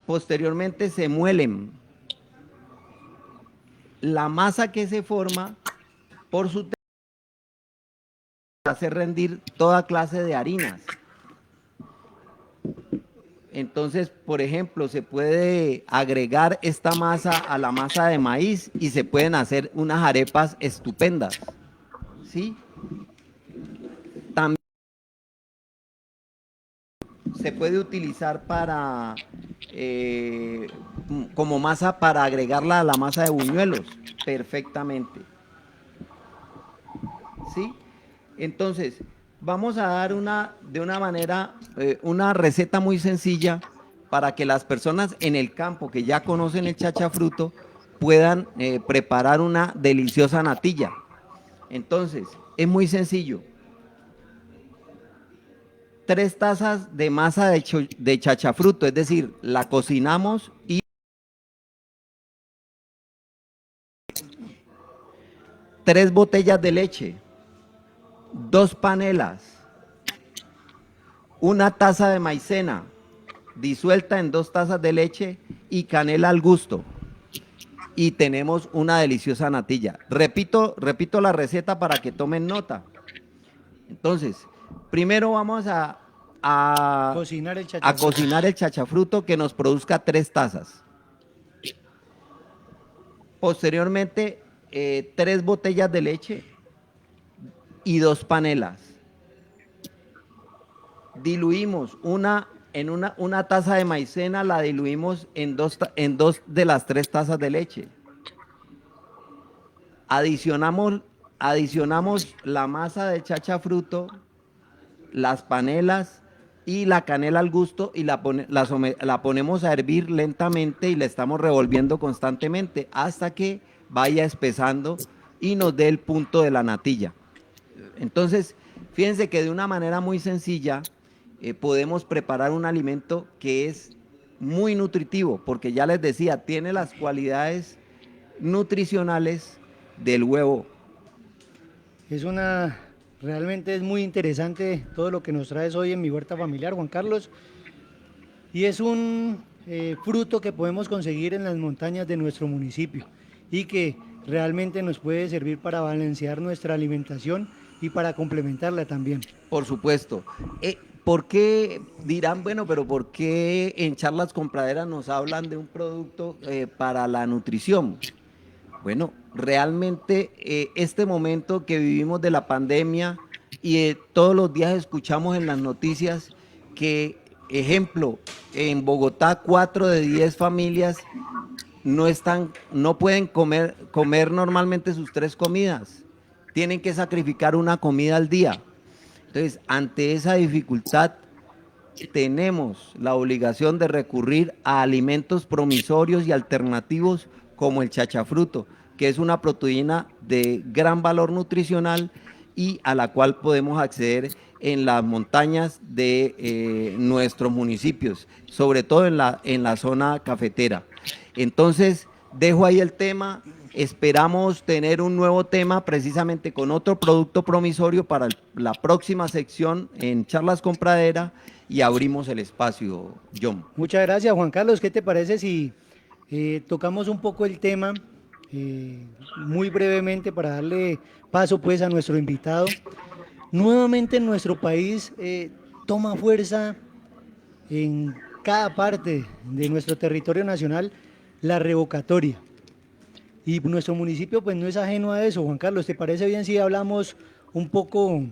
Posteriormente se muelen. La masa que se forma por su hace rendir toda clase de harinas. Entonces, por ejemplo, se puede agregar esta masa a la masa de maíz y se pueden hacer unas arepas estupendas, ¿sí? También se puede utilizar para como masa para agregarla a la masa de buñuelos, perfectamente, ¿sí? Entonces, vamos a dar de una manera, una receta muy sencilla para que las personas en el campo que ya conocen el chachafruto puedan preparar una deliciosa natilla. Entonces, es muy sencillo. 3 tazas de masa de chachafruto, es decir, la cocinamos y 3 botellas de leche, 2 panelas, 1 taza de maicena disuelta en 2 tazas de leche y canela al gusto. Y tenemos una deliciosa natilla. Repito la receta para que tomen nota. Entonces, primero vamos a, Cocinar el a chachafruto. cocinar el chachafruto que nos produzca 3 tazas. Posteriormente, 3 botellas de leche y 2 panelas. Diluimos una taza de maicena, la diluimos en dos de las 3 tazas de leche. Adicionamos, adicionamos la masa de chachafruto, las panelas y la canela al gusto y la ponemos a hervir lentamente y la estamos revolviendo constantemente hasta que vaya espesando y nos dé el punto de la natilla. Entonces, fíjense que de una manera muy sencilla podemos preparar un alimento que es muy nutritivo, porque ya les decía, tiene las cualidades nutricionales del huevo. Es una, realmente es muy interesante todo lo que nos traes hoy en mi huerta familiar, Juan Carlos. Y es un fruto que podemos conseguir en las montañas de nuestro municipio y que realmente nos puede servir para balancear nuestra alimentación y para complementarla también. Por supuesto. ¿Por qué dirán, bueno, pero por qué en charlas compraderas nos hablan de un producto para la nutrición? Bueno, realmente este momento que vivimos de la pandemia y todos los días escuchamos en las noticias que, ejemplo, en Bogotá 4 de 10 familias no pueden comer normalmente sus 3 comidas. Tienen que sacrificar una comida al día. Entonces, ante esa dificultad, tenemos la obligación de recurrir a alimentos promisorios y alternativos como el chachafruto, que es una proteína de gran valor nutricional y a la cual podemos acceder en las montañas de nuestros municipios, sobre todo en la zona cafetera. Entonces, dejo ahí el tema. Esperamos tener un nuevo tema precisamente con otro producto promisorio para la próxima sección en Charlas con Pradera y abrimos el espacio, John. Muchas gracias, Juan Carlos. ¿Qué te parece si tocamos un poco el tema muy brevemente para darle paso pues a nuestro invitado? Nuevamente en nuestro país toma fuerza en cada parte de nuestro territorio nacional la revocatoria. Y nuestro municipio pues no es ajeno a eso. Juan Carlos, ¿te parece bien si hablamos un poco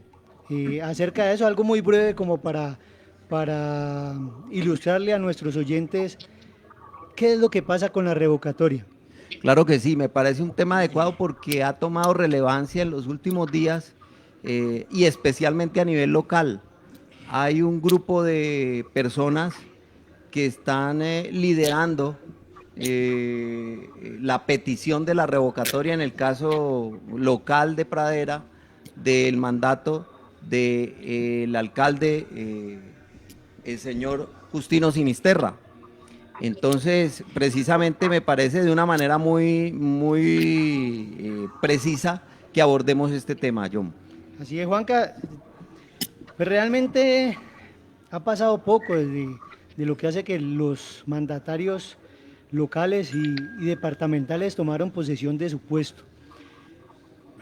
acerca de eso? Algo muy breve como para ilustrarle a nuestros oyentes qué es lo que pasa con la revocatoria. Claro que sí, me parece un tema adecuado porque ha tomado relevancia en los últimos días y especialmente a nivel local. Hay un grupo de personas que están liderando la petición de la revocatoria en el caso local de Pradera del mandato del alcalde, el señor Justino Sinisterra. Entonces, precisamente me parece de una manera muy precisa que abordemos este tema, John. Así es, Juanca, pues realmente ha pasado poco de lo que hace que los mandatarios locales y departamentales tomaron posesión de su puesto.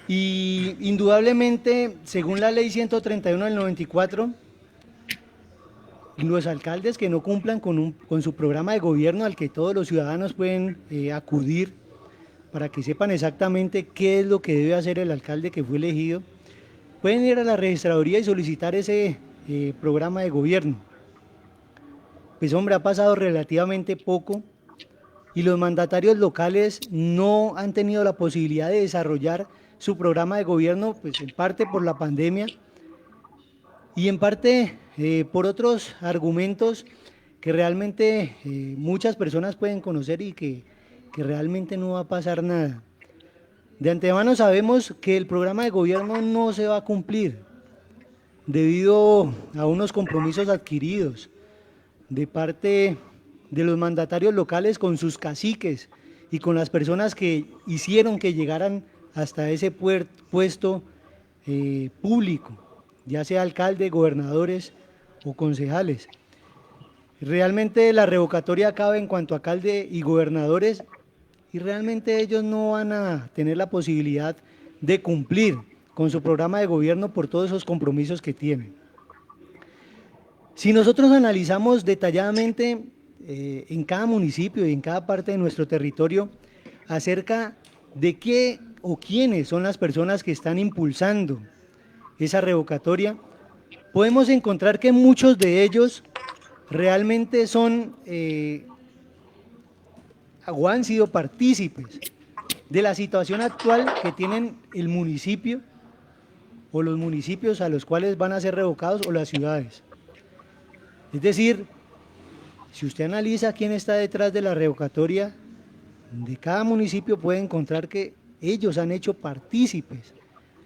Y indudablemente, según la ley 131 del 94, los alcaldes que no cumplan con su programa de gobierno al que todos los ciudadanos pueden acudir para que sepan exactamente qué es lo que debe hacer el alcalde que fue elegido, pueden ir a la registraduría y solicitar ese programa de gobierno. Pues hombre, ha pasado relativamente poco y los mandatarios locales no han tenido la posibilidad de desarrollar su programa de gobierno, pues en parte por la pandemia y en parte por otros argumentos que realmente muchas personas pueden conocer y que realmente no va a pasar nada. De antemano sabemos que el programa de gobierno no se va a cumplir debido a unos compromisos adquiridos de parte de los mandatarios locales con sus caciques y con las personas que hicieron que llegaran hasta ese puesto público, ya sea alcalde, gobernadores o concejales. Realmente la revocatoria acaba en cuanto a alcalde y gobernadores y realmente ellos no van a tener la posibilidad de cumplir con su programa de gobierno por todos esos compromisos que tienen. Si nosotros analizamos detalladamente en cada municipio y en cada parte de nuestro territorio acerca de qué o quiénes son las personas que están impulsando esa revocatoria, podemos encontrar que muchos de ellos realmente son o han sido partícipes de la situación actual que tienen el municipio o los municipios a los cuales van a ser revocados o las ciudades. Es decir, si usted analiza quién está detrás de la revocatoria de cada municipio, puede encontrar que ellos han hecho partícipes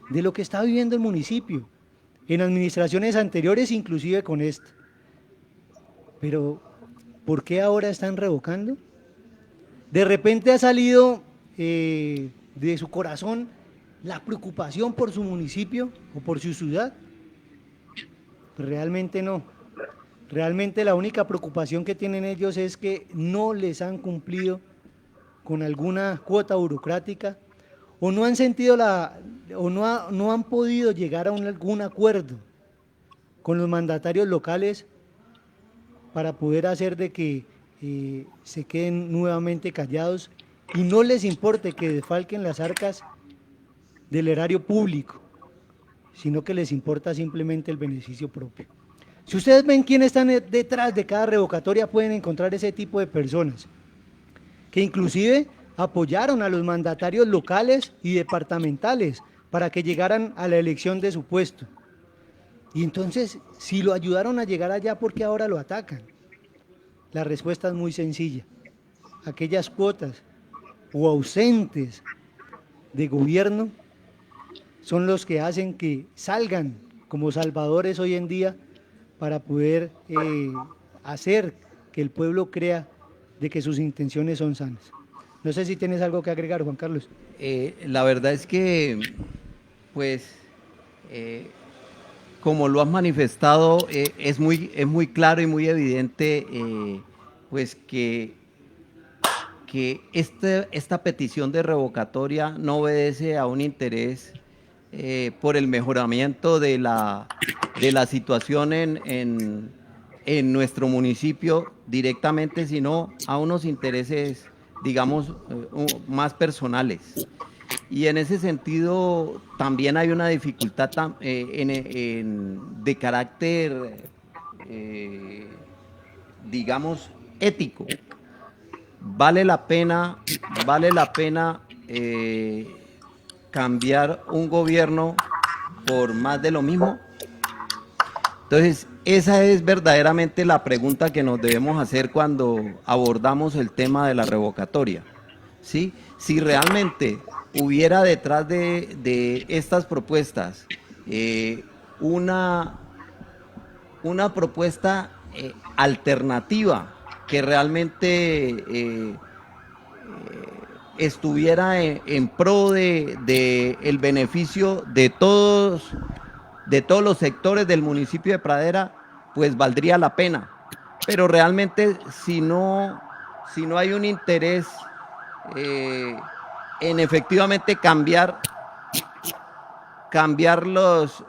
de lo que está viviendo el municipio, en administraciones anteriores, inclusive con esta. Pero, ¿por qué ahora están revocando? De repente ha salido de su corazón la preocupación por su municipio o por su ciudad. Realmente no. Realmente la única preocupación que tienen ellos es que no les han cumplido con alguna cuota burocrática o no han sentido no han podido llegar a algún acuerdo con los mandatarios locales para poder hacer de que se queden nuevamente callados y no les importe que desfalquen las arcas del erario público, sino que les importa simplemente el beneficio propio. Si ustedes ven quién están detrás de cada revocatoria, pueden encontrar ese tipo de personas que inclusive apoyaron a los mandatarios locales y departamentales para que llegaran a la elección de su puesto. Y entonces, si lo ayudaron a llegar allá, ¿por qué ahora lo atacan? La respuesta es muy sencilla. Aquellas cuotas o ausentes de gobierno son los que hacen que salgan como salvadores hoy en día para poder hacer que el pueblo crea de que sus intenciones son sanas. No sé si tienes algo que agregar, Juan Carlos. La verdad es que, pues, como lo has manifestado, es muy claro y muy evidente, pues, que esta petición de revocatoria no obedece a un interés por el mejoramiento de la situación en nuestro municipio directamente, sino a unos intereses, digamos, más personales. Y en ese sentido también hay una dificultad de carácter, digamos, ético. Vale la pena cambiar un gobierno por más de lo mismo. Entonces, esa es verdaderamente la pregunta que nos debemos hacer cuando abordamos el tema de la revocatoria, ¿sí? Si realmente hubiera detrás de estas propuestas una propuesta alternativa que realmente estuviera en pro de el beneficio de todos los sectores del municipio de Pradera, pues valdría la pena. pero realmente si no hay un interés en efectivamente cambiar los,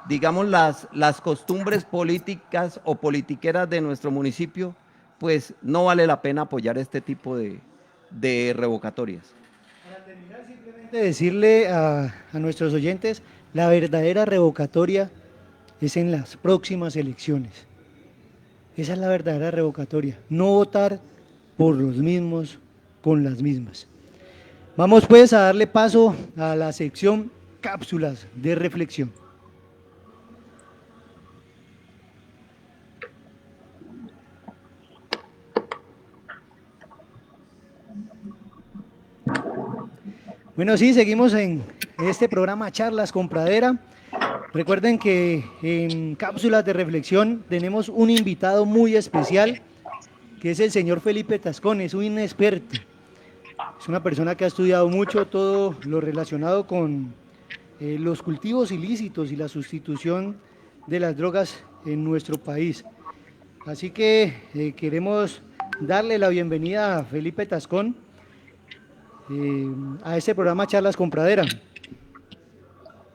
digamos, las costumbres políticas o politiqueras de nuestro municipio, pues no vale la pena apoyar este tipo de revocatorias. Simplemente decirle a nuestros oyentes, la verdadera revocatoria es en las próximas elecciones. Esa es la verdadera revocatoria, no votar por los mismos con las mismas. Vamos pues a darle paso a la sección cápsulas de reflexión. Bueno, sí, seguimos en este programa Charlas con Pradera. Recuerden que en cápsulas de reflexión tenemos un invitado muy especial, que es el señor Felipe Tascón, es un experto. Es una persona que ha estudiado mucho todo lo relacionado con los cultivos ilícitos y la sustitución de las drogas en nuestro país. Así que queremos darle la bienvenida a Felipe Tascón a este programa Charlas con Pradera.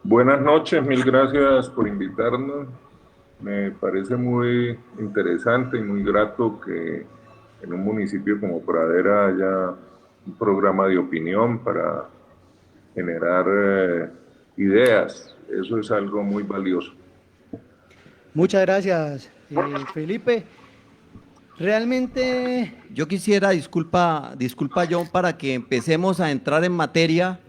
Buenas noches, mil gracias por invitarnos. Me parece muy interesante y muy grato que en un municipio como Pradera haya un programa de opinión para generar ideas. Eso es algo muy valioso. Muchas gracias, Felipe. Realmente... Yo quisiera, disculpa John, para que empecemos a entrar en materia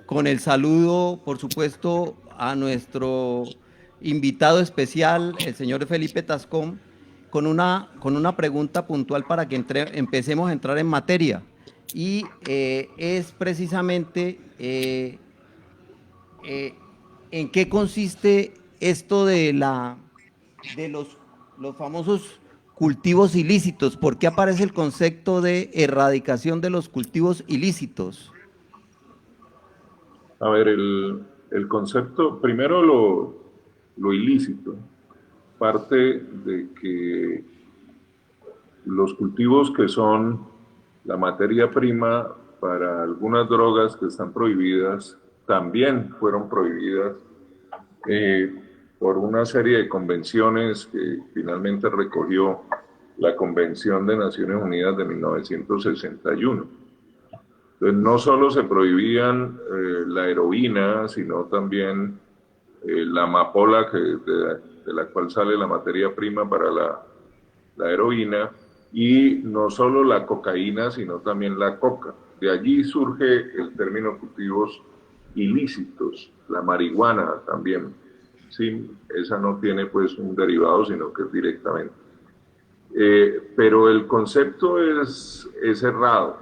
con el saludo, por supuesto, a nuestro invitado especial, el señor Felipe Tascón, con una pregunta puntual para que empecemos a entrar en materia. Y es precisamente en qué consiste esto de los famosos cultivos ilícitos. ¿Por qué aparece el concepto de erradicación de los cultivos ilícitos? A ver, el concepto, primero lo ilícito, parte de que los cultivos que son la materia prima para algunas drogas que están prohibidas, también fueron prohibidas por una serie de convenciones que finalmente recogió la Convención de Naciones Unidas de 1961. Entonces, no solo se prohibían la heroína, sino también la amapola, de la cual sale la materia prima para la heroína, y no solo la cocaína, sino también la coca. De allí surge el término cultivos ilícitos, la marihuana también. Sí, esa no tiene pues un derivado, sino que es directamente. Pero el concepto es errado.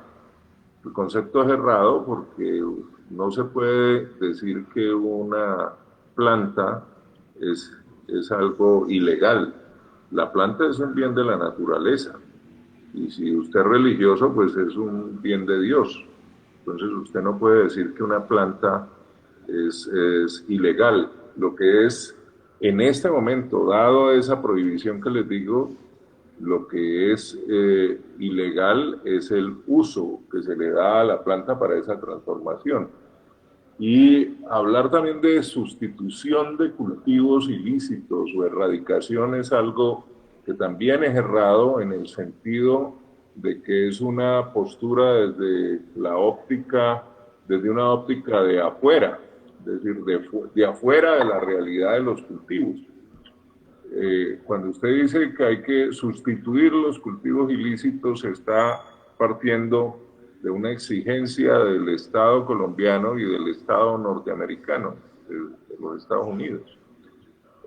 El concepto es errado porque no se puede decir que una planta es algo ilegal. La planta es un bien de la naturaleza. Y si usted es religioso, pues es un bien de Dios. Entonces usted no puede decir que una planta es ilegal. Lo que es, en este momento, dado esa prohibición que les digo, lo que es ilegal es el uso que se le da a la planta para esa transformación. Y hablar también de sustitución de cultivos ilícitos o erradicación es algo que también es errado en el sentido de que es una postura desde la óptica, desde una óptica de afuera, es decir, de afuera de la realidad de los cultivos. Cuando usted dice que hay que sustituir los cultivos ilícitos, se está partiendo de una exigencia del Estado colombiano y del Estado norteamericano, de los Estados Unidos,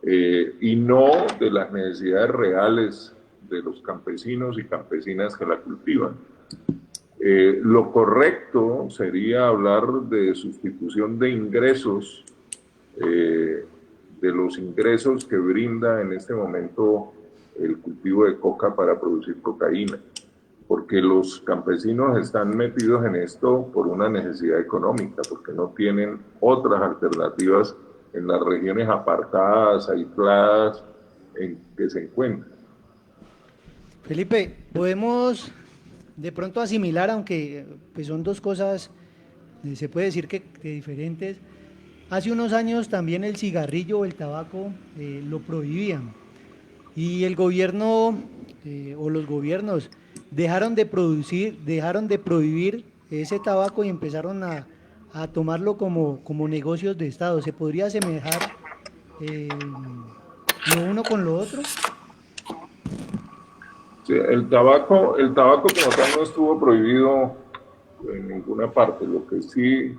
y no de las necesidades reales de los campesinos y campesinas que la cultivan. Lo correcto sería hablar de sustitución de ingresos, de los ingresos que brinda en este momento el cultivo de coca para producir cocaína, porque los campesinos están metidos en esto por una necesidad económica, porque no tienen otras alternativas en las regiones apartadas, aisladas, en que se encuentra. Felipe, podemos de pronto asimilar, aunque pues son dos cosas, se puede decir que diferentes. Hace unos años también el cigarrillo o el tabaco lo prohibían y el gobierno o los gobiernos dejaron de prohibir ese tabaco y empezaron a tomarlo como negocios de Estado. ¿Se podría asemejar lo uno con lo otro? Sí, el tabaco como tal no estuvo prohibido en ninguna parte. Lo que sí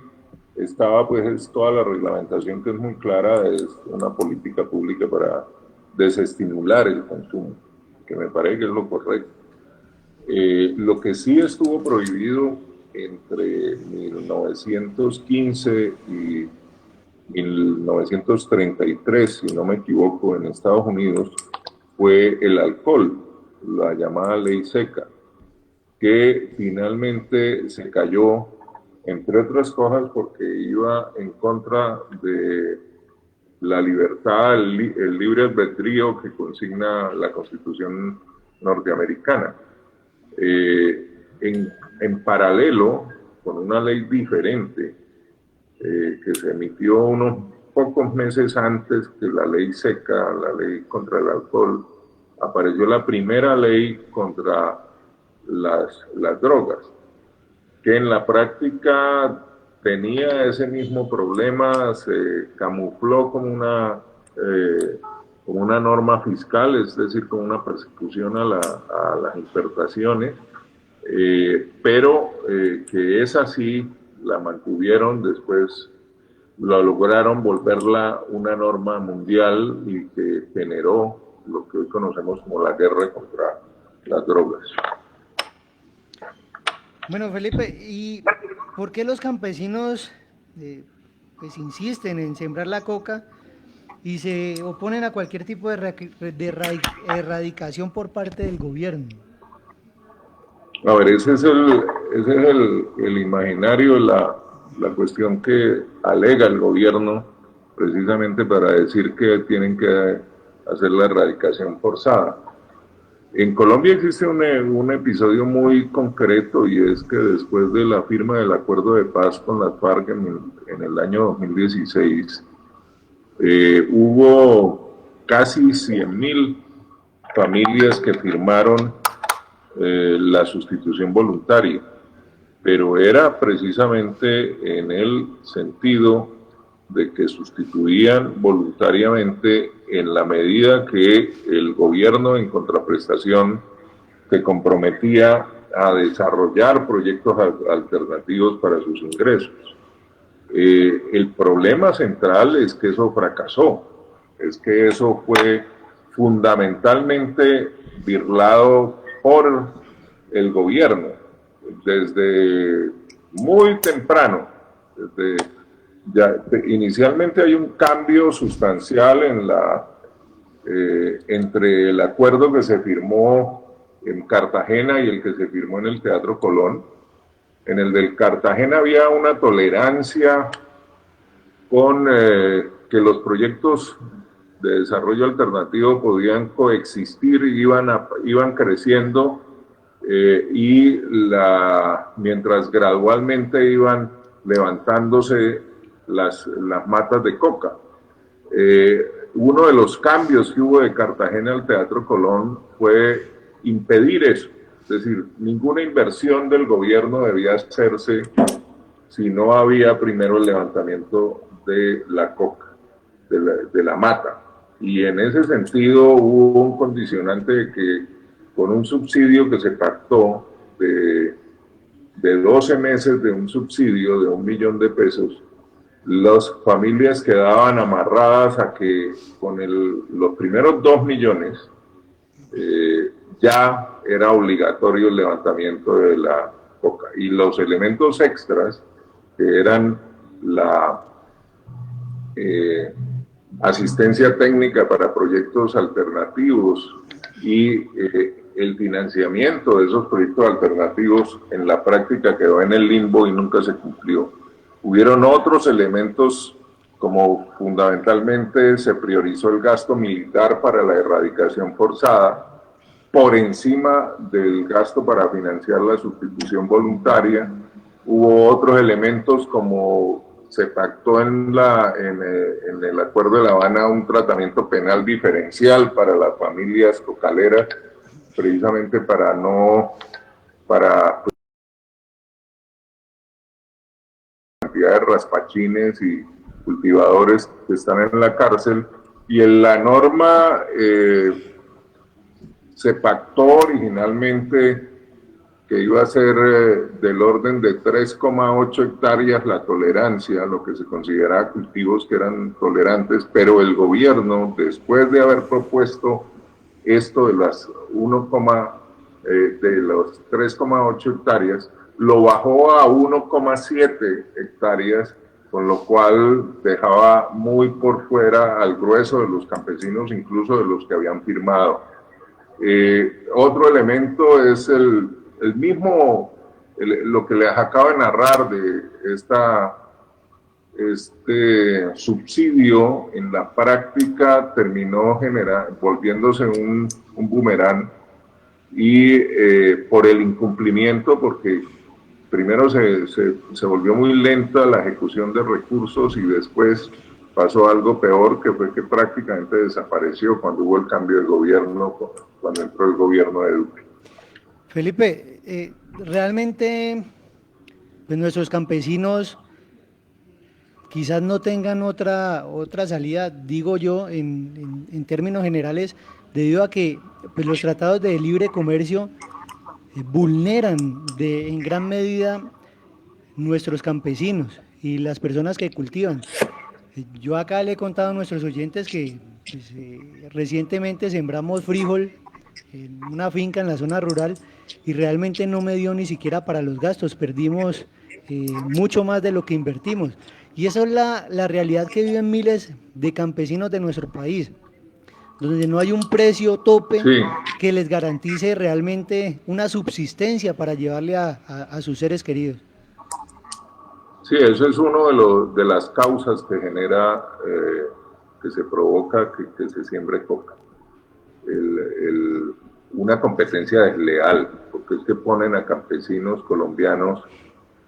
estaba, pues, es toda la reglamentación, que es muy clara, es una política pública para desestimular el consumo, que me parece que es lo correcto. Lo que sí estuvo prohibido entre 1915 y 1933, si no me equivoco, en Estados Unidos, fue el alcohol, la llamada ley seca, que finalmente se cayó, entre otras cosas, porque iba en contra de la libertad, el libre albedrío que consigna la Constitución norteamericana. En paralelo, con una ley diferente, que se emitió unos pocos meses antes que la ley seca, la ley contra el alcohol, apareció la primera ley contra las drogas, que en la práctica tenía ese mismo problema, se camufló como una norma fiscal, es decir, como una persecución a las importaciones, pero que esa sí la mantuvieron, después lo lograron volverla una norma mundial y que generó lo que hoy conocemos como la guerra contra las drogas. Bueno, Felipe, ¿y por qué los campesinos pues insisten en sembrar la coca y se oponen a cualquier tipo de erradicación por parte del gobierno? A ver, ese es el imaginario, la cuestión que alega el gobierno precisamente para decir que tienen que hacer la erradicación forzada. En Colombia existe un episodio muy concreto, y es que después de la firma del acuerdo de paz con las FARC en el año 2016, hubo casi 100.000 familias que firmaron la sustitución voluntaria, pero era precisamente en el sentido de que sustituían voluntariamente en la medida que el gobierno, en contraprestación, se comprometía a desarrollar proyectos alternativos para sus ingresos. El problema central es que eso fracasó, es que eso fue fundamentalmente birlado por el gobierno desde muy temprano. Inicialmente hay un cambio sustancial entre el acuerdo que se firmó en Cartagena y el que se firmó en el Teatro Colón. En el del Cartagena había una tolerancia con que los proyectos de desarrollo alternativo podían coexistir y iban creciendo, mientras gradualmente iban levantándose las matas de coca. Uno de los cambios que hubo de Cartagena al Teatro Colón fue impedir eso, es decir, ninguna inversión del gobierno debía hacerse si no había primero el levantamiento de la coca, de la mata. Y en ese sentido hubo un condicionante de que con un subsidio que se pactó de 12 meses de un subsidio de 1 millón de pesos, las familias quedaban amarradas a que con los primeros 2 millones ya era obligatorio el levantamiento de la coca. Y los elementos extras, que eran la asistencia técnica para proyectos alternativos y el financiamiento de esos proyectos alternativos, en la práctica quedó en el limbo y nunca se cumplió. Hubieron otros elementos como fundamentalmente se priorizó el gasto militar para la erradicación forzada, por encima del gasto para financiar la sustitución voluntaria. Hubo otros elementos como se pactó en el Acuerdo de La Habana un tratamiento penal diferencial para las familias cocaleras, precisamente para cantidad de raspachines y cultivadores que están en la cárcel, y en la norma se pactó originalmente que iba a ser del orden de 3,8 hectáreas la tolerancia, lo que se consideraba cultivos que eran tolerantes, pero el gobierno, después de haber propuesto esto de las de los 3,8 hectáreas, lo bajó a 1,7 hectáreas, con lo cual dejaba muy por fuera al grueso de los campesinos, incluso de los que habían firmado. Otro elemento es lo que les acabo de narrar de este subsidio. En la práctica terminó volviéndose un boomerang, y por el incumplimiento, porque primero se volvió muy lenta la ejecución de recursos y después pasó algo peor, que fue que prácticamente desapareció cuando hubo el cambio de gobierno, cuando entró el gobierno de Duque. Felipe, realmente pues nuestros campesinos quizás no tengan otra salida, digo yo, en términos generales, debido a que pues, los tratados de libre comercio vulneran en gran medida nuestros campesinos y las personas que cultivan. Yo acá le he contado a nuestros oyentes que pues, recientemente sembramos frijol en una finca en la zona rural y realmente no me dio ni siquiera para los gastos, perdimos mucho más de lo que invertimos. Y esa es la realidad que viven miles de campesinos de nuestro país, donde no hay un precio tope que les garantice realmente una subsistencia para llevarle a sus seres queridos. Sí, eso es uno de las causas que genera, que se provoca que se siembre coca. Una competencia desleal, porque es que ponen a campesinos colombianos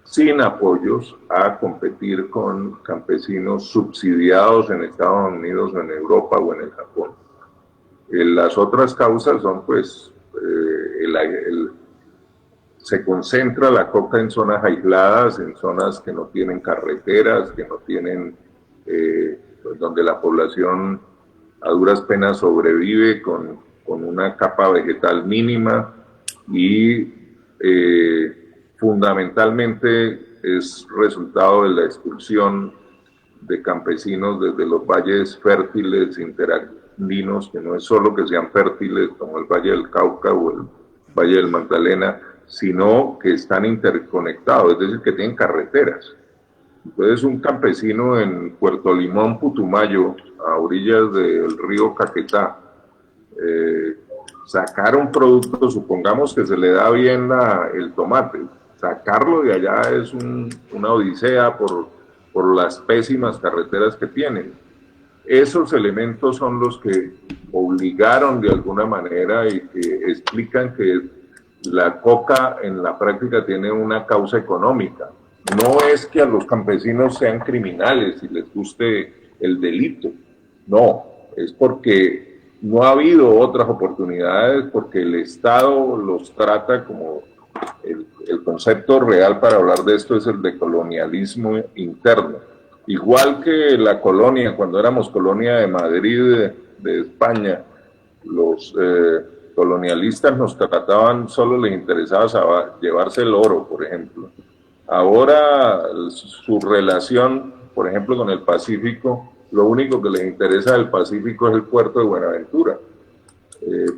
sin apoyos a competir con campesinos subsidiados en Estados Unidos o en Europa o en el Japón. Las otras causas son pues se concentra la coca en zonas aisladas, en zonas que no tienen carreteras, que no tienen, pues donde la población a duras penas sobrevive con una capa vegetal mínima, y fundamentalmente es resultado de la expulsión de campesinos desde los valles fértiles interandinos, que no es solo que sean fértiles como el Valle del Cauca o el Valle del Magdalena, sino que están interconectados, es decir, que tienen carreteras. Entonces, un campesino en Puerto Limón, Putumayo, a orillas del río Caquetá, sacar un producto, supongamos que se le da bien el tomate, sacarlo de allá es una odisea por las pésimas carreteras que tienen. Esos elementos son los que obligaron de alguna manera y que explican que la coca en la práctica tiene una causa económica. No es que a los campesinos sean criminales y les guste el delito, no, es porque no ha habido otras oportunidades, porque el Estado los trata como el concepto real para hablar de esto es el de colonialismo interno. Igual que la colonia, cuando éramos colonia de Madrid, de España, los colonialistas nos trataban, solo les interesaba llevarse el oro, por ejemplo. Ahora su relación, por ejemplo, con el Pacífico, lo único que les interesa del Pacífico es el puerto de Buenaventura,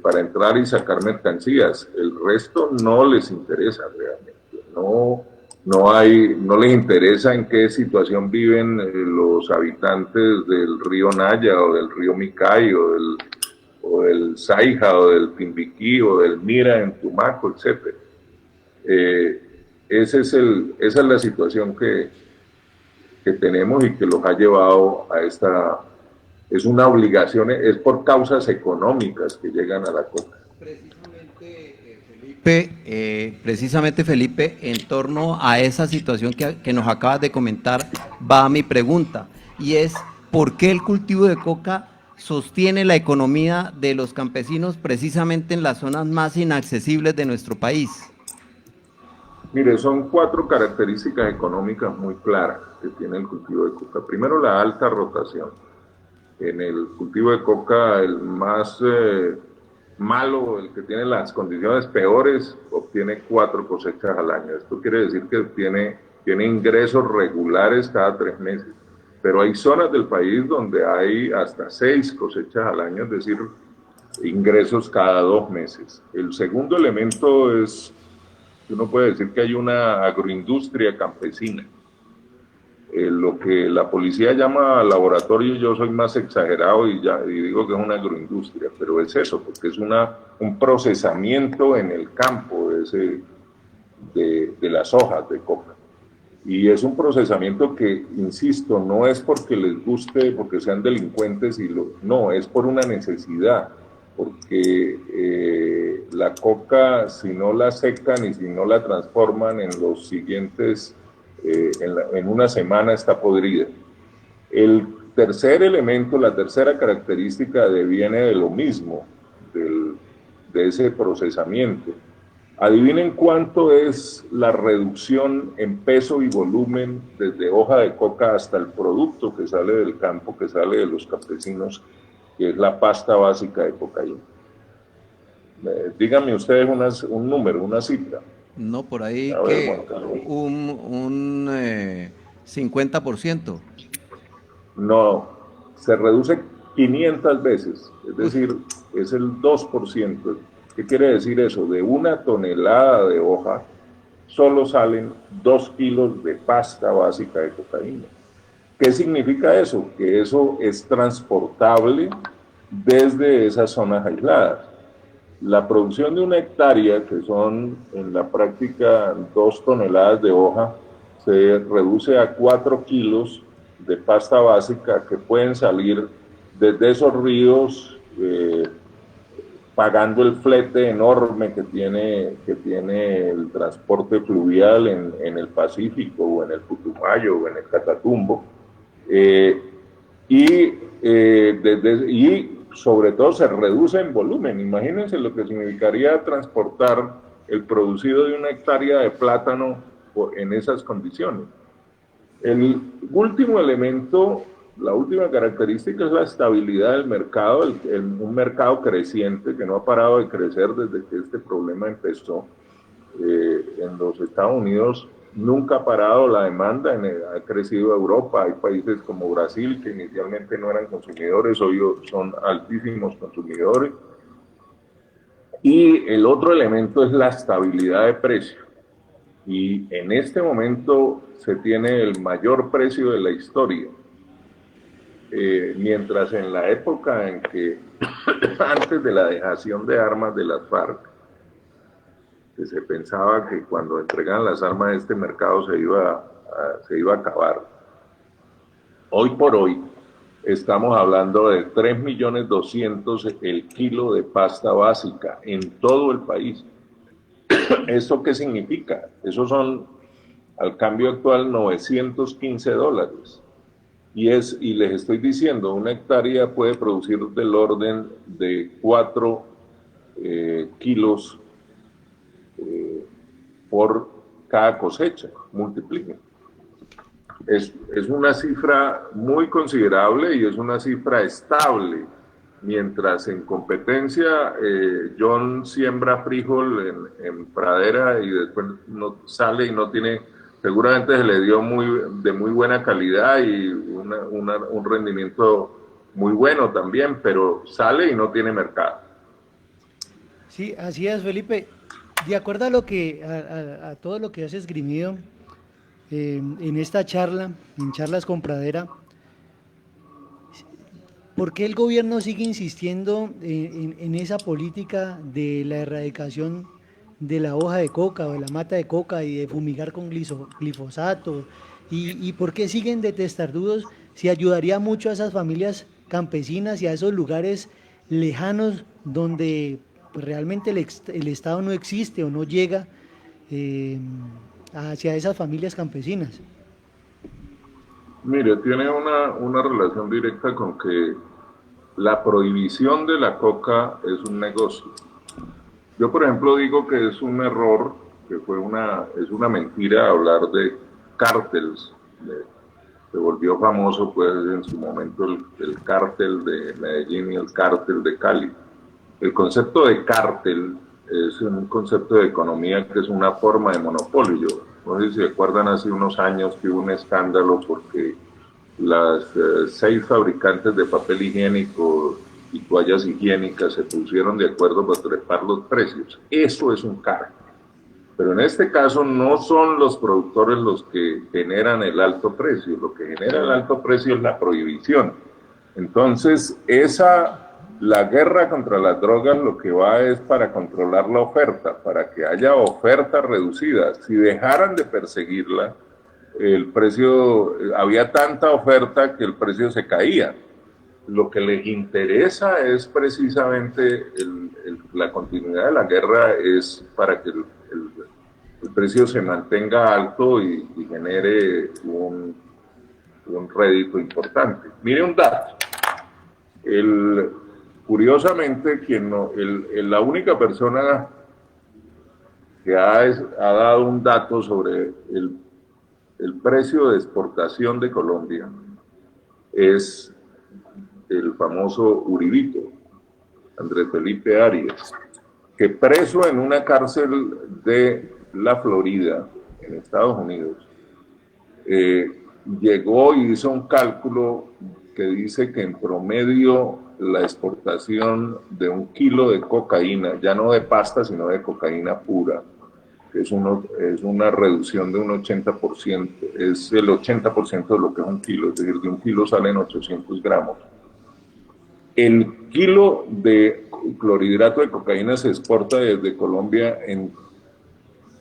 para entrar y sacar mercancías. El resto no les interesa realmente. No les interesa en qué situación viven los habitantes del río Naya o del río Micay o del Saija o del Timbiquí o del Mira en Tumaco, etc. Esa es la situación que tenemos y que los ha llevado a esta, es una obligación, es por causas económicas que llegan a la coca. Precisamente Felipe, en torno a esa situación que nos acabas de comentar, va mi pregunta, y es, ¿por qué el cultivo de coca sostiene la economía de los campesinos precisamente en las zonas más inaccesibles de nuestro país? Mire, son 4 características económicas muy claras que tiene el cultivo de coca. Primero, la alta rotación. En el cultivo de coca, el más malo, el que tiene las condiciones peores, obtiene 4 cosechas al año. Esto quiere decir que tiene ingresos regulares cada 3 meses. Pero hay zonas del país donde hay hasta 6 cosechas al año, es decir, ingresos cada 2 meses. El segundo elemento es, uno puede decir que hay una agroindustria campesina. Lo que la policía llama laboratorio, yo soy más exagerado y digo que es una agroindustria, pero es eso, porque es un procesamiento en el campo de las hojas de coca. Y es un procesamiento que, insisto, no es porque les guste, porque sean delincuentes, no, es por una necesidad, porque la coca, si no la secan y si no la transforman en los siguientes, en una semana está podrida. El tercer elemento, la tercera característica viene de lo mismo, de ese procesamiento. Adivinen cuánto es la reducción en peso y volumen desde hoja de coca hasta el producto que sale del campo, que sale de los campesinos, que es la pasta básica de cocaína. Díganme ustedes un número, una cifra. No, por ahí A ver, que un 50%. No, se reduce 500 veces, es decir, es el 2%. ¿Qué quiere decir eso? De 1 tonelada de hoja, solo salen 2 kilos de pasta básica de cocaína. ¿Qué significa eso? Que eso es transportable desde esas zonas aisladas. La producción de 1 hectárea, que son en la práctica 2 toneladas de hoja, se reduce a 4 kilos de pasta básica que pueden salir desde esos ríos, pagando el flete enorme que tiene el transporte fluvial en el Pacífico o en el Putumayo o en el Catatumbo, y sobre todo se reduce en volumen. Imagínense lo que significaría transportar el producido de 1 hectárea de plátano en esas condiciones. El último elemento, la última característica es la estabilidad del mercado, un mercado creciente que no ha parado de crecer desde que este problema empezó. En los Estados Unidos nunca ha parado la demanda, ha crecido Europa, hay países como Brasil que inicialmente no eran consumidores, hoy son altísimos consumidores. Y el otro elemento es la estabilidad de precio. Y en este momento se tiene el mayor precio de la historia. Mientras en la época en que, antes de la dejación de armas de las FARC, que se pensaba que cuando entregan las armas este mercado se iba a acabar. Hoy por hoy estamos hablando de 3.200.000 el kilo de pasta básica en todo el país. ¿Esto qué significa? Eso son, al cambio actual, $915. Y les estoy diciendo, 1 hectárea puede producir del orden de 4 kilos por cada cosecha, multipliquen. Es una cifra muy considerable y es una cifra estable, mientras en competencia John siembra frijol en pradera y después no sale y no tiene, seguramente se le dio de muy buena calidad y un rendimiento muy bueno también, pero sale y no tiene mercado. Sí, así es, Felipe. De acuerdo a a todo lo que has esgrimido en esta charla, en Charlas con Pradera, ¿por qué el gobierno sigue insistiendo en esa política de la erradicación de la hoja de coca o de la mata de coca y de fumigar con glifosato ¿Y por qué siguen de testardudos? Si ayudaría mucho a esas familias campesinas y a esos lugares lejanos donde pues, realmente el Estado no existe o no llega eh, hacia esas familias campesinas. Mire, tiene una relación directa con que la prohibición de la coca es un negocio. Yo, por ejemplo, digo que es un error, que es una mentira hablar de cárteles. Se volvió famoso, pues, en su momento el cártel de Medellín y el cártel de Cali. El concepto de cártel es un concepto de economía que es una forma de monopolio. No sé si se acuerdan hace unos años que hubo un escándalo porque las 6 fabricantes de papel higiénico y toallas higiénicas se pusieron de acuerdo para trepar los precios. Eso es un cártel. Pero en este caso no son los productores los que generan el alto precio. Lo que genera el alto precio es la prohibición. Entonces, la guerra contra las drogas lo que va es para controlar la oferta, para que haya oferta reducida. Si dejaran de perseguirla, el precio, había tanta oferta que el precio se caía. Lo que les interesa es precisamente la continuidad de la guerra, es para que el precio se mantenga alto y genere un rédito importante. Mire un dato. Curiosamente, la única persona que ha dado un dato sobre el precio de exportación de Colombia es el famoso Uribito, Andrés Felipe Arias, que preso en una cárcel de la Florida, en Estados Unidos, llegó y hizo un cálculo que dice que en promedio la exportación de 1 kilo de cocaína, ya no de pasta, sino de cocaína pura, que es una reducción de un 80%, es el 80% de lo que es 1 kilo, es decir, de 1 kilo salen 800 gramos. El kilo de clorhidrato de cocaína se exporta desde Colombia en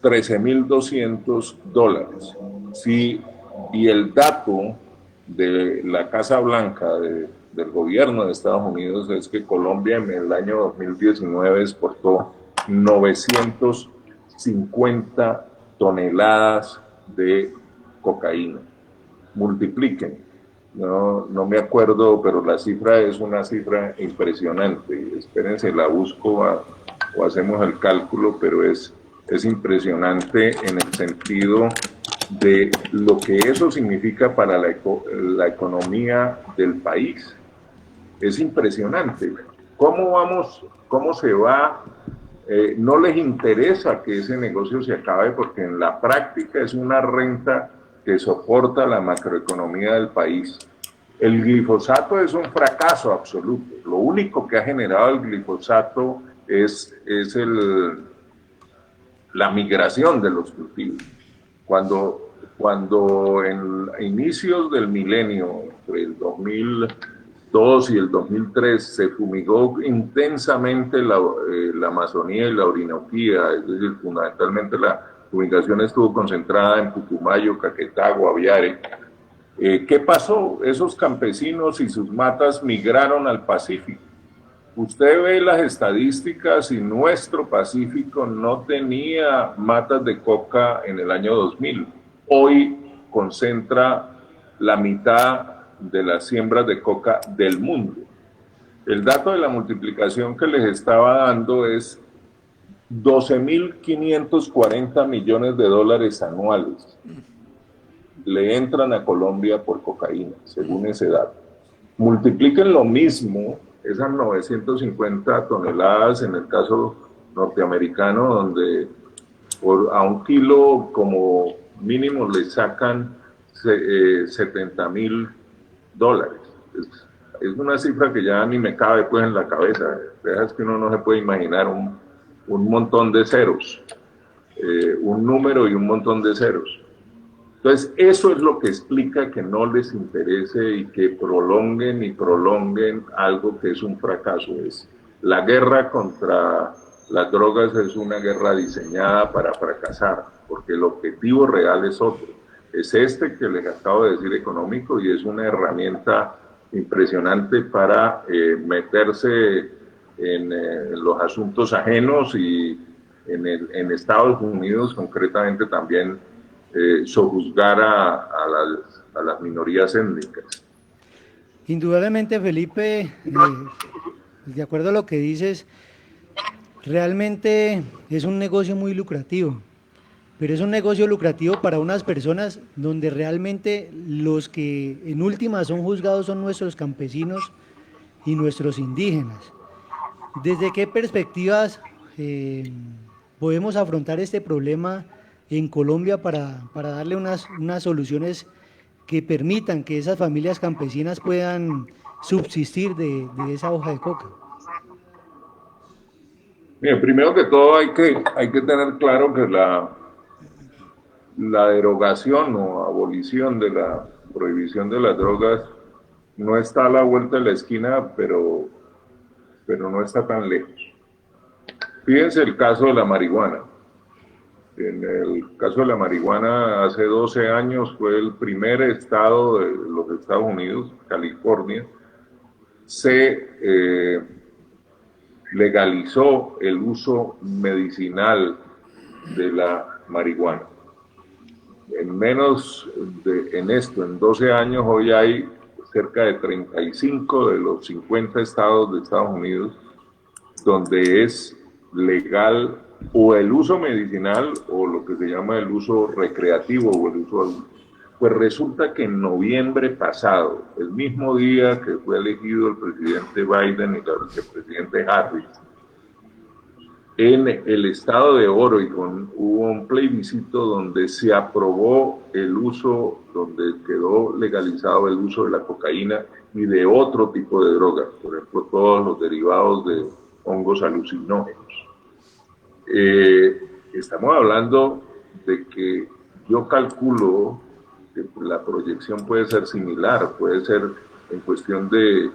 $13,200. Sí, y el dato de la Casa Blanca del gobierno de Estados Unidos es que Colombia en el año 2019 exportó 950 toneladas de cocaína. Multipliquen. No me acuerdo, pero la cifra es una cifra impresionante. Espérense, la busco o hacemos el cálculo, pero es impresionante en el sentido de lo que eso significa para la economía del país. Es impresionante. ¿Cómo se va? No les interesa que ese negocio se acabe porque en la práctica es una renta que soporta la macroeconomía del país. El glifosato es un fracaso absoluto. Lo único que ha generado el glifosato es la migración de los cultivos. Cuando en inicios del milenio, entre el 2002 y el 2003, se fumigó intensamente la Amazonía y la Orinoquía, es decir, fundamentalmente la fumigación estuvo concentrada en Putumayo, Caquetá, Guaviare. ¿Qué pasó? Esos campesinos y sus matas migraron al Pacífico. Usted ve las estadísticas y nuestro Pacífico no tenía matas de coca en el año 2000. Hoy concentra la mitad de las siembras de coca del mundo. El dato de la multiplicación que les estaba dando es 12.540 millones de dólares anuales le entran a Colombia por cocaína, según ese dato. Multipliquen lo mismo, esas 950 toneladas en el caso norteamericano, donde a 1 kilo como mínimo le sacan $70,000. Es una cifra que ya ni me cabe pues en la cabeza. Es que uno no se puede imaginar un montón de ceros, un número y un montón de ceros. Entonces, eso es lo que explica que no les interese y que prolonguen algo que es un fracaso. La guerra contra las drogas es una guerra diseñada para fracasar, porque el objetivo real es otro. es este que les acabo de decir, económico, y es una herramienta impresionante para meterse en los asuntos ajenos y en Estados Unidos concretamente también sojuzgar a las minorías étnicas. Indudablemente, Felipe, de acuerdo a lo que dices, realmente es un negocio muy lucrativo, pero es un negocio lucrativo para unas personas donde realmente los que en última son juzgados son nuestros campesinos y nuestros indígenas. ¿Desde qué perspectivas podemos afrontar este problema en Colombia para darle unas soluciones que permitan que esas familias campesinas puedan subsistir de esa hoja de coca? Bien, primero que todo hay que tener claro que la derogación o abolición de la prohibición de las drogas no está a la vuelta de la esquina, pero no está tan lejos. Fíjense el caso de la marihuana. En el caso de la marihuana, hace 12 años fue el primer estado de los Estados Unidos, California, se legalizó el uso medicinal de la marihuana. En 12 años, hoy hay cerca de 35 de los 50 estados de Estados Unidos donde es legal o el uso medicinal o lo que se llama el uso recreativo o el uso adulto. Pues resulta que en noviembre pasado, el mismo día que fue elegido el presidente Biden y el vicepresidente Harris, en el estado de Oregon hubo un plebiscito donde se aprobó el uso, donde quedó legalizado el uso de la cocaína y de otro tipo de drogas, por ejemplo, todos los derivados de hongos alucinógenos. Estamos hablando de que yo calculo que la proyección puede ser similar, puede ser en cuestión de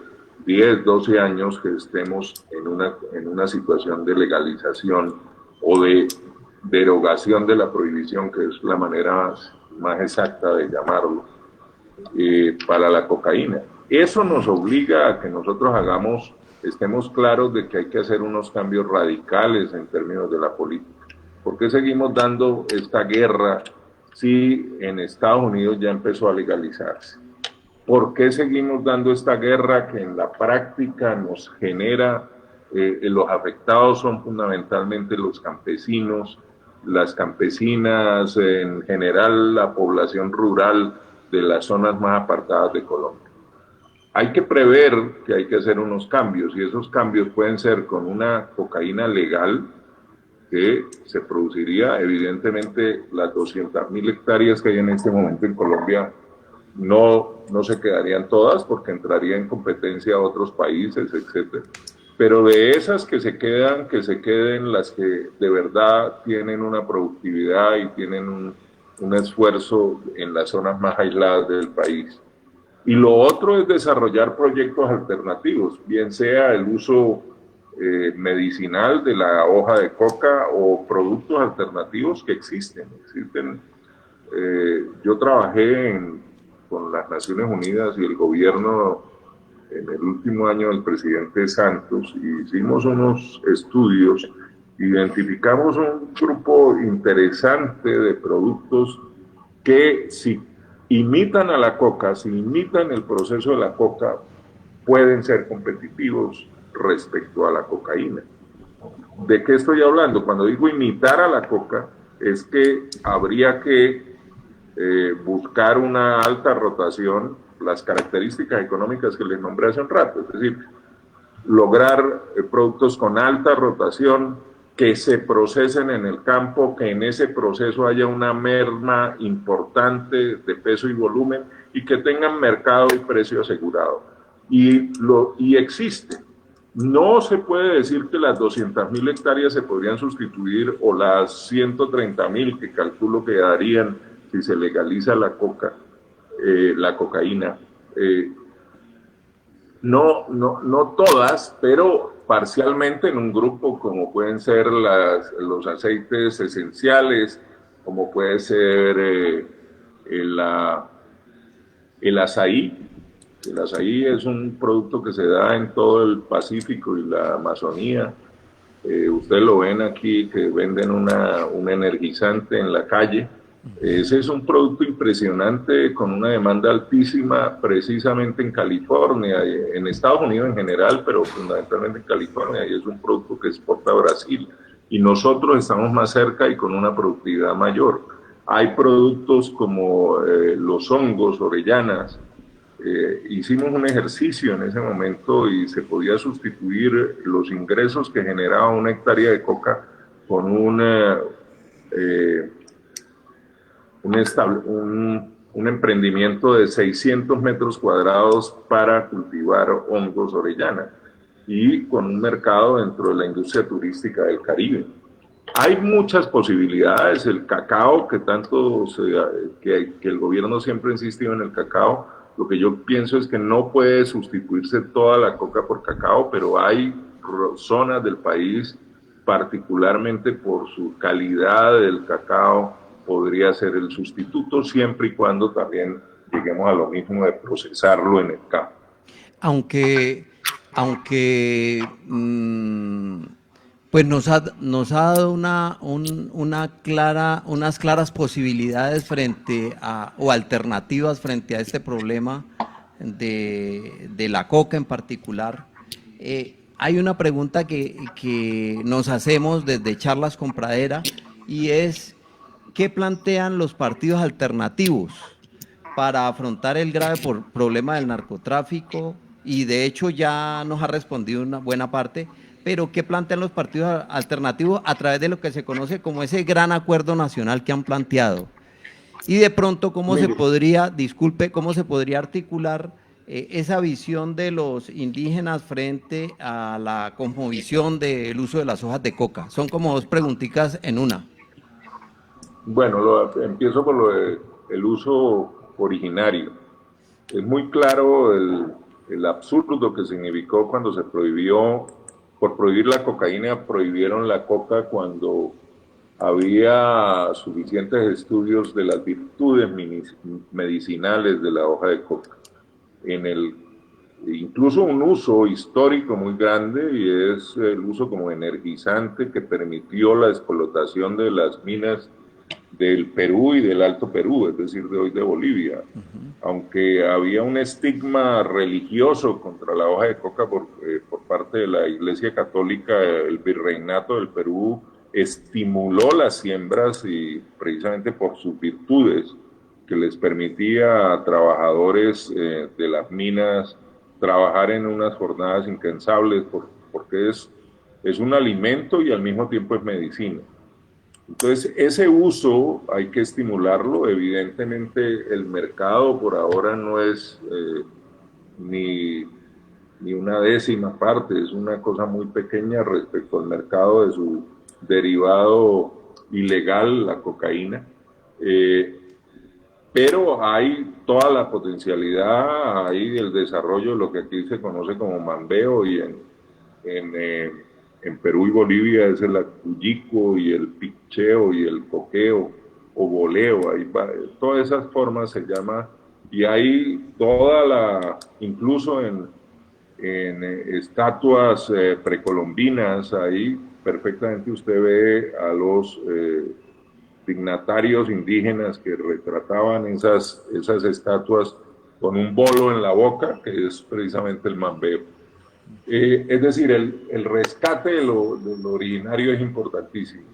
10, 12 años que estemos en una situación de legalización o de derogación de la prohibición, que es la manera más exacta de llamarlo, para la cocaína. Eso nos obliga a que nosotros estemos claros de que hay que hacer unos cambios radicales en términos de la política. ¿Por qué seguimos dando esta guerra si en Estados Unidos ya empezó a legalizarse? ¿Por qué seguimos dando esta guerra que en la práctica nos genera, los afectados son fundamentalmente los campesinos, las campesinas, en general la población rural de las zonas más apartadas de Colombia? Hay que prever que hay que hacer unos cambios y esos cambios pueden ser con una cocaína legal que se produciría, evidentemente las 200.000 hectáreas que hay en este momento en Colombia no se quedarían todas porque entraría en competencia a otros países, etcétera. Pero de esas que se queden las que de verdad tienen una productividad y tienen un esfuerzo en las zonas más aisladas del país. Y lo otro es desarrollar proyectos alternativos, bien sea el uso medicinal de la hoja de coca o productos alternativos que existen. Yo trabajé con las Naciones Unidas y el gobierno en el último año del presidente Santos y hicimos unos estudios, identificamos un grupo interesante de productos que si imitan a la coca, si imitan el proceso de la coca, pueden ser competitivos respecto a la cocaína. ¿De qué estoy hablando? Cuando digo imitar a la coca, es que habría que buscar una alta rotación, las características económicas que les nombré hace un rato, es decir, lograr productos con alta rotación que se procesen en el campo, que en ese proceso haya una merma importante de peso y volumen y que tengan mercado y precio asegurado. Y existe. No se puede decir que las 200.000 hectáreas se podrían sustituir o las 130.000 que calculo que darían si se legaliza la cocaína. No todas, pero parcialmente en un grupo como pueden ser los aceites esenciales, como puede ser el azaí. El azaí es un producto que se da en todo el Pacífico y la Amazonía. Ustedes lo ven aquí, que venden un energizante en la calle. Ese es un producto impresionante con una demanda altísima precisamente en California, en Estados Unidos en general, pero fundamentalmente en California, y es un producto que exporta a Brasil. Y nosotros estamos más cerca y con una productividad mayor. Hay productos como los hongos, orellanas. Hicimos un ejercicio en ese momento y se podía sustituir los ingresos que generaba una hectárea de coca con un emprendimiento de 600 metros cuadrados para cultivar hongos orellana y con un mercado dentro de la industria turística del Caribe. Hay muchas posibilidades. El cacao, que el gobierno siempre ha insistido en el cacao, lo que yo pienso es que no puede sustituirse toda la coca por cacao, pero hay zonas del país, particularmente por su calidad del cacao, podría ser el sustituto, siempre y cuando también lleguemos a lo mismo de procesarlo en el campo. Aunque pues nos ha dado unas claras posibilidades o alternativas frente a este problema de la coca en particular. Hay una pregunta que nos hacemos desde Charlas con Pradera, y es: ¿qué plantean los partidos alternativos para afrontar el grave problema del narcotráfico? Y de hecho ya nos ha respondido una buena parte, pero ¿qué plantean los partidos alternativos a través de lo que se conoce como ese gran acuerdo nacional que han planteado? Y de pronto, ¿cómo se podría articular esa visión de los indígenas frente a la cosmovisión del uso de las hojas de coca? Son como dos preguntitas en una. Bueno, empiezo por el uso originario. Es muy claro el absurdo que significó cuando se prohibió, por prohibir la cocaína, prohibieron la coca cuando había suficientes estudios de las virtudes medicinales de la hoja de coca. Incluso un uso histórico muy grande, y es el uso como energizante que permitió la explotación de las minas del Perú y del Alto Perú, es decir, de hoy de Bolivia. Aunque había un estigma religioso contra la hoja de coca por parte de la Iglesia Católica, el Virreinato del Perú estimuló las siembras, y precisamente por sus virtudes, que les permitía a trabajadores de las minas trabajar en unas jornadas incansables, porque es un alimento y al mismo tiempo es medicina. Entonces, ese uso hay que estimularlo. Evidentemente, el mercado por ahora no es ni una décima parte, es una cosa muy pequeña respecto al mercado de su derivado ilegal, la cocaína. Pero hay toda la potencialidad, hay el desarrollo de lo que aquí se conoce como mambeo, y en Perú y Bolivia es el acullico y el picheo y el coqueo o boleo. Todas esas formas se llama, y hay incluso en estatuas precolombinas, ahí perfectamente usted ve a los dignatarios indígenas que retrataban esas estatuas con un bolo en la boca, que es precisamente el mambeo. Es decir, el rescate de lo originario es importantísimo.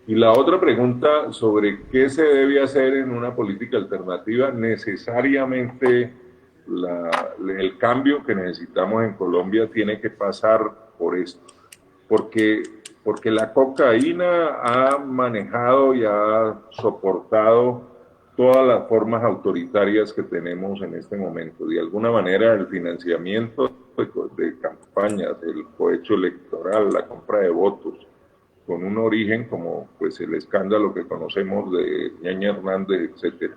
Y la otra pregunta sobre qué se debe hacer en una política alternativa, necesariamente el cambio que necesitamos en Colombia tiene que pasar por esto, porque la cocaína ha manejado y ha soportado todas las formas autoritarias que tenemos en este momento. De alguna manera, el financiamiento de campañas, el cohecho electoral, la compra de votos, con un origen como pues el escándalo que conocemos de Ñaña Hernández, etc.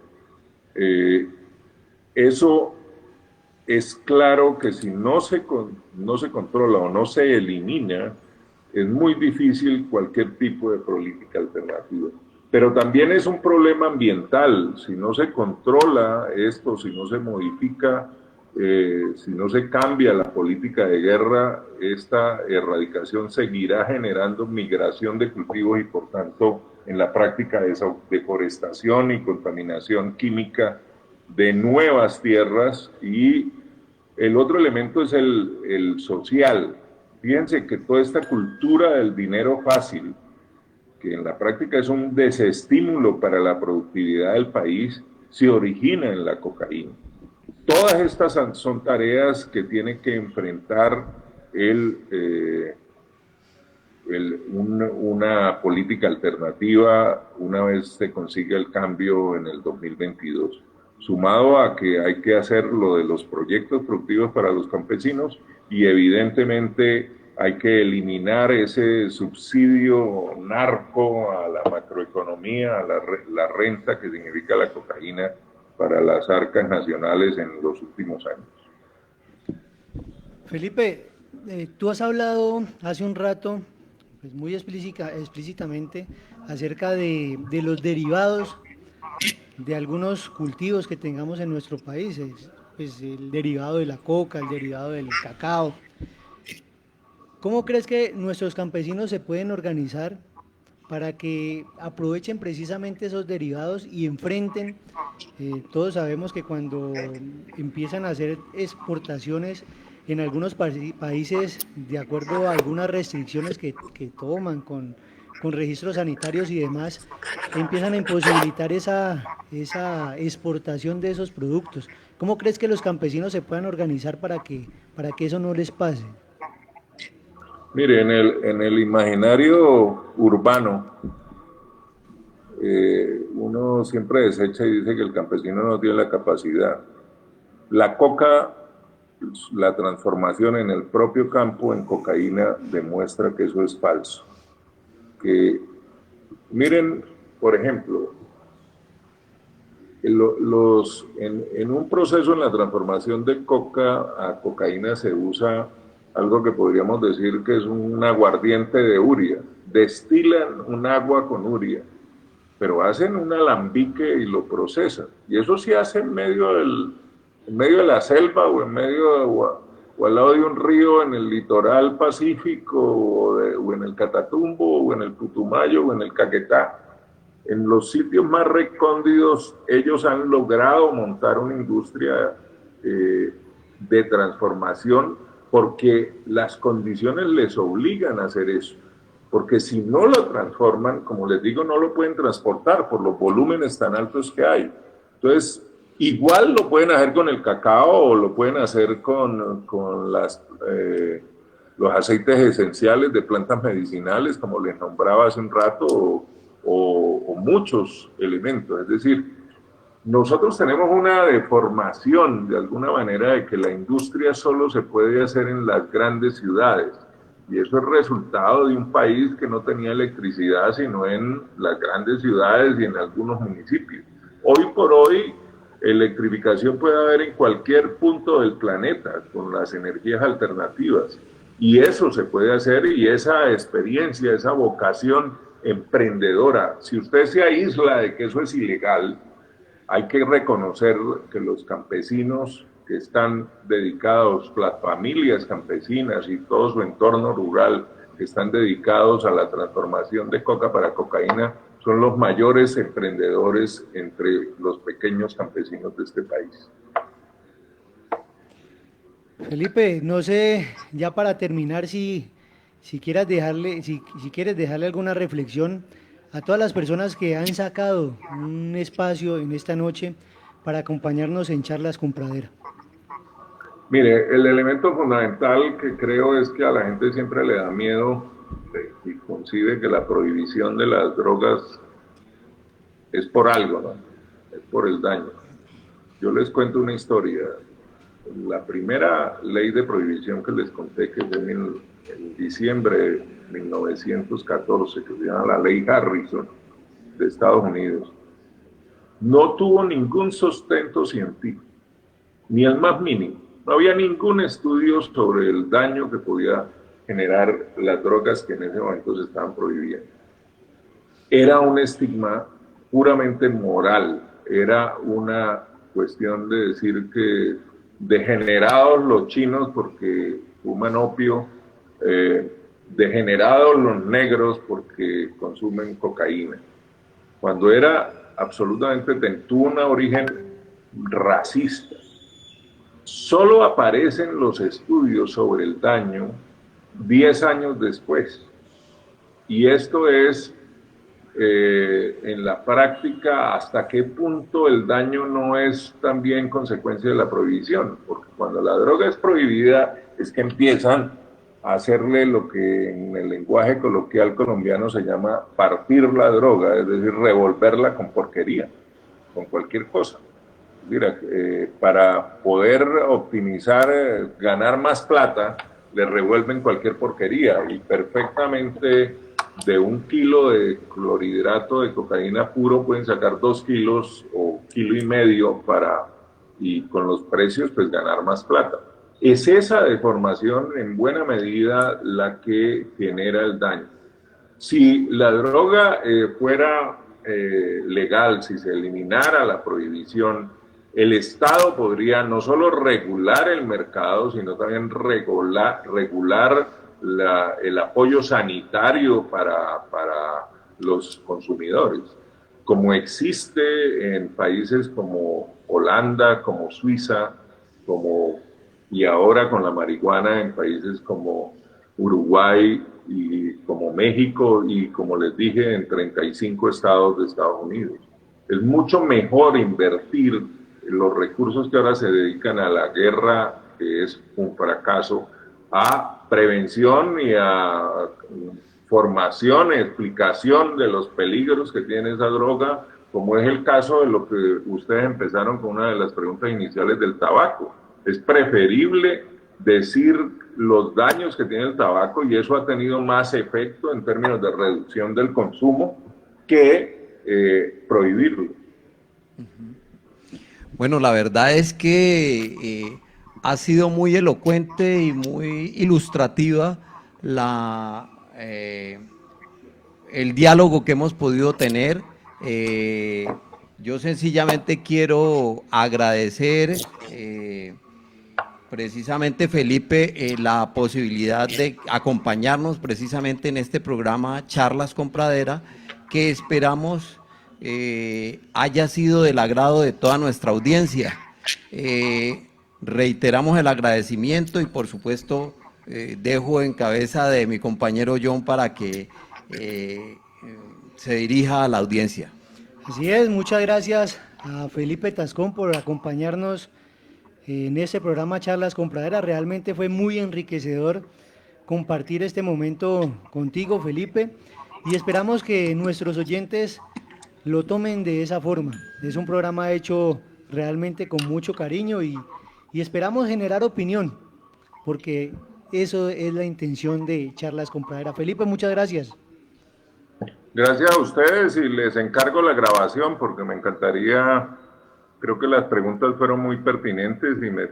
Eso es claro que si no se controla o no se elimina, es muy difícil cualquier tipo de política alternativa. pero también es un problema ambiental. Si no se controla esto, si no se modifica, si no se cambia la política de guerra, esta erradicación seguirá generando migración de cultivos y por tanto en la práctica de deforestación y contaminación química de nuevas tierras. Y el otro elemento es el social. Fíjense que toda esta cultura del dinero fácil, que en la práctica es un desestímulo para la productividad del país, se origina en la cocaína. Todas estas son tareas que tiene que enfrentar una política alternativa una vez se consiga el cambio en el 2022. Sumado a que hay que hacer lo de los proyectos productivos para los campesinos y evidentemente hay que eliminar ese subsidio narco a la macroeconomía, a la renta que significa la cocaína para las arcas nacionales en los últimos años. Felipe, tú has hablado hace un rato, pues muy explícitamente, acerca de los derivados de algunos cultivos que tengamos en nuestro país, pues el derivado de la coca, el derivado del cacao. ¿Cómo crees que nuestros campesinos se pueden organizar para que aprovechen precisamente esos derivados y enfrenten? Todos sabemos que cuando empiezan a hacer exportaciones en algunos países, de acuerdo a algunas restricciones que toman con registros sanitarios y demás, empiezan a imposibilitar esa exportación de esos productos. ¿Cómo crees que los campesinos se puedan organizar para que eso no les pase? Mire, en el imaginario urbano, uno siempre desecha y dice que el campesino no tiene la capacidad. La coca, la transformación en el propio campo en cocaína demuestra que eso es falso. Que, miren, por ejemplo, en un proceso en la transformación de coca a cocaína se usa algo que podríamos decir que es un aguardiente de urea. Destilan un agua con urea, pero hacen un alambique y lo procesan. Y eso se hace en medio de la selva o o al lado de un río en el litoral pacífico o en el Catatumbo o en el Putumayo o en el Caquetá. En los sitios más recónditos ellos han logrado montar una industria de transformación porque las condiciones les obligan a hacer eso. Porque si no lo transforman, como les digo, no lo pueden transportar por los volúmenes tan altos que hay. Entonces, igual lo pueden hacer con el cacao o lo pueden hacer con los aceites esenciales de plantas medicinales, como les nombraba hace un rato, o muchos elementos. Es decir, nosotros tenemos una deformación de alguna manera de que la industria solo se puede hacer en las grandes ciudades. Y eso es resultado de un país que no tenía electricidad sino en las grandes ciudades y en algunos municipios. Hoy por hoy, electrificación puede haber en cualquier punto del planeta con las energías alternativas. Y eso se puede hacer, y esa experiencia, esa vocación emprendedora, si usted se aísla de que eso es ilegal, hay que reconocer que los campesinos que están dedicados, las familias campesinas y todo su entorno rural que están dedicados a la transformación de coca para cocaína, son los mayores emprendedores entre los pequeños campesinos de este país. Felipe, no sé, ya para terminar, si quieres dejarle alguna reflexión a todas las personas que han sacado un espacio en esta noche para acompañarnos en Charlas con Pradera. Mire, el elemento fundamental que creo es que a la gente siempre le da miedo y concibe que la prohibición de las drogas es por algo, ¿no? Es por el daño. Yo les cuento una historia. La primera ley de prohibición que les conté, que fue en diciembre de 1914, que se llama la Ley Harrison de Estados Unidos, no tuvo ningún sustento científico, ni el más mínimo. No había ningún estudio sobre el daño que podía generar las drogas que en ese momento se estaban prohibiendo. era un estigma puramente moral, era una cuestión de decir que degenerados los chinos porque fuman opio, degenerados los negros porque consumen cocaína, cuando era absolutamente, tuvo un origen racista. Solo aparecen los estudios sobre el daño 10 años después. Y esto es, en la práctica, hasta qué punto el daño no es también consecuencia de la prohibición. Porque cuando la droga es prohibida, es que empiezan a hacerle lo que en el lenguaje coloquial colombiano se llama partir la droga, es decir, revolverla con porquería, con cualquier cosa. Mira, para poder optimizar, ganar más plata, le revuelven cualquier porquería y perfectamente de 1 kilo de clorhidrato de cocaína puro pueden sacar 2 kilos o 1,5 kilos y con los precios pues ganar más plata. Es esa deformación en buena medida la que genera el daño. Si la droga fuera legal, si se eliminara la prohibición, el Estado podría no solo regular el mercado, sino también regular el apoyo sanitario para los consumidores, como existe en países como Holanda, como Suiza, y ahora con la marihuana en países como Uruguay y como México y, como les dije, en 35 estados de Estados Unidos. Es mucho mejor invertir los recursos que ahora se dedican a la guerra, que es un fracaso, a prevención y a formación, explicación de los peligros que tiene esa droga, como es el caso de lo que ustedes empezaron con una de las preguntas iniciales del tabaco. Es preferible decir los daños que tiene el tabaco, y eso ha tenido más efecto en términos de reducción del consumo que prohibirlo. Bueno, la verdad es que ha sido muy elocuente y muy ilustrativa el diálogo que hemos podido tener. Yo sencillamente quiero agradecer precisamente, Felipe, la posibilidad de acompañarnos precisamente en este programa Charlas con Pradera, que esperamos haya sido del agrado de toda nuestra audiencia. Reiteramos el agradecimiento y, por supuesto, dejo en cabeza de mi compañero John para que se dirija a la audiencia. Así es, muchas gracias a Felipe Tascón por acompañarnos en este programa Charlas con Pradera. Realmente fue muy enriquecedor compartir este momento contigo, Felipe, y esperamos que nuestros oyentes lo tomen de esa forma. Es un programa hecho realmente con mucho cariño y esperamos generar opinión, porque eso es la intención de Charlas con Pradera. Felipe, muchas gracias. Gracias a ustedes, y les encargo la grabación porque me encantaría. Creo que las preguntas fueron muy pertinentes y me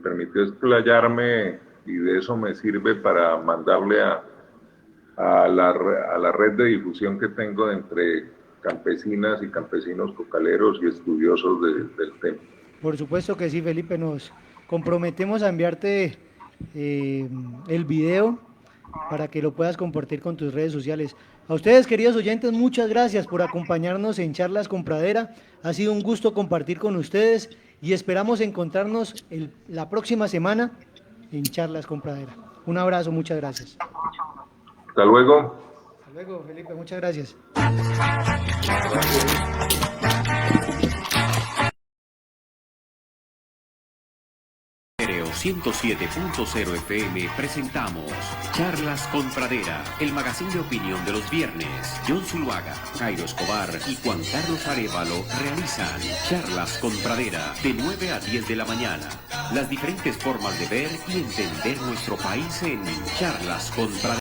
permitió explayarme, y de eso me sirve para mandarle a la red de difusión que tengo entre campesinas y campesinos cocaleros y estudiosos del tema. Por supuesto que sí, Felipe, nos comprometemos a enviarte el video para que lo puedas compartir con tus redes sociales. A ustedes, queridos oyentes, muchas gracias por acompañarnos en Charlas con Pradera. Ha sido un gusto compartir con ustedes y esperamos encontrarnos la próxima semana en Charlas con Pradera. Un abrazo, muchas gracias. Hasta luego. Hasta luego, Felipe, muchas gracias. 107.0 FM presentamos Charlas con Pradera, el magazine de opinión de los viernes. John Zuluaga, Jairo Escobar y Juan Carlos Arévalo realizan Charlas con Pradera de 9 a 10 de la mañana. Las diferentes formas de ver y entender nuestro país en Charlas con Pradera.